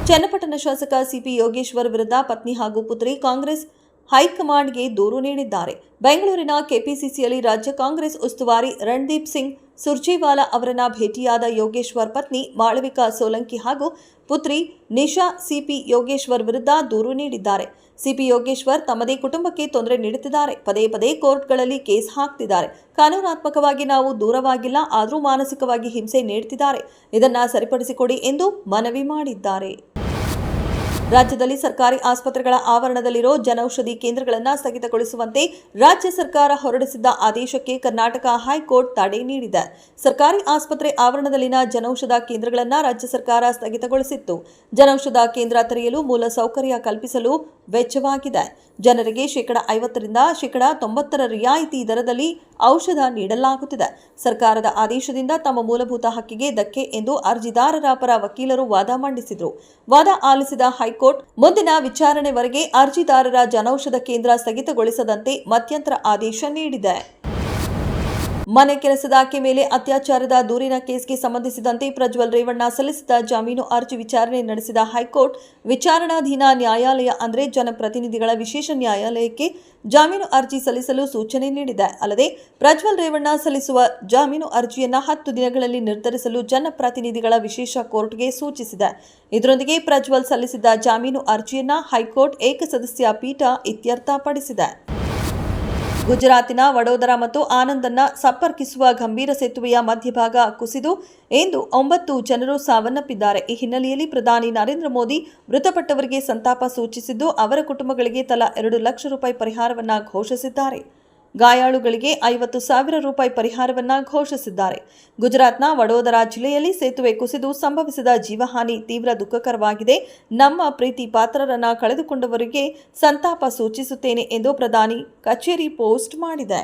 ಚನ್ನಪಟ್ಟಣ ಶಾಸಕ ಸಿಪಿ ಯೋಗೇಶ್ವರ್ ವಿರುದ್ಧ ಪತ್ನಿ ಹಾಗೂ ಪುತ್ರಿ ಕಾಂಗ್ರೆಸ್ ಹೈಕಮಾಂಡ್ಗೆ ದೂರು ನೀಡಿದ್ದಾರೆ. ಬೆಂಗಳೂರಿನ ಕೆಪಿಸಿಸಿಯಲ್ಲಿ ರಾಜ್ಯ ಕಾಂಗ್ರೆಸ್ ಉಸ್ತುವಾರಿ ರಣದೀಪ್ ಸಿಂಗ್ ಸುರ್ಜೇವಾಲಾ ಅವರನ್ನ ಭೇಟಿಯಾದ ಯೋಗೇಶ್ವರ್ ಪತ್ನಿ ಮಾಳವಿಕಾ ಸೋಲಂಕಿ ಹಾಗೂ ಪುತ್ರಿ ನಿಶಾ ಸಿಪಿ ಯೋಗೇಶ್ವರ್ ವಿರುದ್ಧ ದೂರು ನೀಡಿದ್ದಾರೆ. ಸಿಪಿ ಯೋಗೇಶ್ವರ್ ತಮ್ಮದೇ ಕುಟುಂಬಕ್ಕೆ ತೊಂದರೆ ನೀಡುತ್ತಿದ್ದಾರೆ. ಪದೇ ಪದೇ ಕೋರ್ಟ್ಗಳಲ್ಲಿ ಕೇಸ್ ಹಾಕ್ತಿದ್ದಾರೆ. ಕಾನೂನಾತ್ಮಕವಾಗಿ ನಾವು ದೂರವಾಗಿಲ್ಲ, ಆದರೂ ಮಾನಸಿಕವಾಗಿ ಹಿಂಸೆ ನೀಡುತ್ತಿದ್ದಾರೆ. ಇದನ್ನ ಸರಿಪಡಿಸಿಕೊಡಿ ಎಂದು ಮನವಿ ಮಾಡಿದ್ದಾರೆ. ರಾಜ್ಯದಲ್ಲಿ ಸರ್ಕಾರಿ ಆಸ್ಪತ್ರೆಗಳ ಆವರಣದಲ್ಲಿರೋ ಜನೌಷಧಿ ಕೇಂದ್ರಗಳನ್ನು ಸ್ಥಗಿತಗೊಳಿಸುವಂತೆ ರಾಜ್ಯ ಸರ್ಕಾರ ಹೊರಡಿಸಿದ್ದ ಆದೇಶಕ್ಕೆ ಕರ್ನಾಟಕ ಹೈಕೋರ್ಟ್ ತಡೆ ನೀಡಿದೆ. ಸರ್ಕಾರಿ ಆಸ್ಪತ್ರೆ ಆವರಣದಲ್ಲಿನ ಜನೌಷಧ ಕೇಂದ್ರಗಳನ್ನು ರಾಜ್ಯ ಸರ್ಕಾರ ಸ್ಥಗಿತಗೊಳಿಸಿತ್ತು. ಜನೌಷಧ ಕೇಂದ್ರ ತೆರೆಯಲು ಮೂಲಸೌಕರ್ಯ ಕಲ್ಪಿಸಲು ವೆಚ್ಚವಾಗಿದೆ. ಜನರಿಗೆ ಶೇಕಡಾ 50ರಿಂದ ಶೇಕಡಾ 90 ರಿಯಾಯಿತಿ ದರದಲ್ಲಿ ಔಷಧ ನೀಡಲಾಗುತ್ತಿದೆ. ಸರ್ಕಾರದ ಆದೇಶದಿಂದ ತಮ್ಮ ಮೂಲಭೂತ ಹಕ್ಕಿಗೆ ಧಕ್ಕೆ ಎಂದು ಅರ್ಜಿದಾರರ ಪರ ವಕೀಲರು ವಾದ ಮಂಡಿಸಿದರು. ವಾದ ಆಲಿಸಿದ ಹೈಕೋರ್ಟ್ ಮುಂದಿನ ವಿಚಾರಣೆವರೆಗೆ ಅರ್ಜಿದಾರರ ಜನೌಷಧ ಕೇಂದ್ರ ಸ್ಥಗಿತಗೊಳಿಸದಂತೆ ಮಧ್ಯಂತರ ಆದೇಶ ನೀಡಿದೆ. ಮನೆ ಕೆಲಸದಾಕೆ ಮೇಲೆ ಅತ್ಯಾಚಾರದ ದೂರಿನ ಕೇಸ್ಗೆ ಸಂಬಂಧಿಸಿದಂತೆ ಪ್ರಜ್ವಲ್ ರೇವಣ್ಣ ಸಲ್ಲಿಸಿದ ಜಾಮೀನು ಅರ್ಜಿ ವಿಚಾರಣೆ ನಡೆಸಿದ ಹೈಕೋರ್ಟ್ ವಿಚಾರಣಾಧೀನ ನ್ಯಾಯಾಲಯ ಅಂದರೆ ಜನಪ್ರತಿನಿಧಿಗಳ ವಿಶೇಷ ನ್ಯಾಯಾಲಯಕ್ಕೆ ಜಾಮೀನು ಅರ್ಜಿ ಸಲ್ಲಿಸಲು ಸೂಚನೆ ನೀಡಿದೆ. ಅಲ್ಲದೆ ಪ್ರಜ್ವಲ್ ರೇವಣ್ಣ ಸಲ್ಲಿಸುವ ಜಾಮೀನು ಅರ್ಜಿಯನ್ನು 10 ದಿನಗಳಲ್ಲಿ ನಿರ್ಧರಿಸಲು ಜನಪ್ರತಿನಿಧಿಗಳ ವಿಶೇಷ ಕೋರ್ಟ್ಗೆ ಸೂಚಿಸಿದೆ. ಇದರೊಂದಿಗೆ ಪ್ರಜ್ವಲ್ ಸಲ್ಲಿಸಿದ್ದ ಜಾಮೀನು ಅರ್ಜಿಯನ್ನು ಹೈಕೋರ್ಟ್ ಏಕಸದಸ್ಯ ಪೀಠ ಇತ್ಯರ್ಥಪಡಿಸಿದೆ. ಗುಜರಾತಿನ ವಡೋದರ ಮತ್ತು ಆನಂದನ್ನ ಸಂಪರ್ಕಿಸುವ ಗಂಭೀರ ಸೇತುವೆಯ ಮಧ್ಯಭಾಗ ಕುಸಿದು ಇಂದು 9 ಜನರು ಸಾವನ್ನಪ್ಪಿದ್ದಾರೆ. ಈ ಹಿನ್ನೆಲೆಯಲ್ಲಿ ಪ್ರಧಾನಿ ನರೇಂದ್ರ ಮೋದಿ ಮೃತಪಟ್ಟವರಿಗೆ ಸಂತಾಪ ಸೂಚಿಸಿದ್ದು ಅವರ ಕುಟುಂಬಗಳಿಗೆ ತಲಾ 2 ಲಕ್ಷ ರೂಪಾಯಿ ಪರಿಹಾರವನ್ನು ಘೋಷಿಸಿದ್ದಾರೆ. ಗಾಯಾಳುಗಳಿಗೆ 50,000 ರೂಪಾಯಿ ಪರಿಹಾರವನ್ನು ಘೋಷಿಸಿದ್ದಾರೆ. ಗುಜರಾತ್ನ ವಡೋದರ ಜಿಲ್ಲೆಯಲ್ಲಿ ಸೇತುವೆ ಕುಸಿದು ಸಂಭವಿಸಿದ ಜೀವಹಾನಿ ತೀವ್ರ ದುಃಖಕರವಾಗಿದೆ. ನಮ್ಮ ಪ್ರೀತಿ ಪಾತ್ರರನ್ನ ಕಳೆದುಕೊಂಡವರಿಗೆ ಸಂತಾಪ ಸೂಚಿಸುತ್ತೇನೆ ಎಂದು ಪ್ರಧಾನಿ ಕಚೇರಿ ಪೋಸ್ಟ್ ಮಾಡಿದೆ.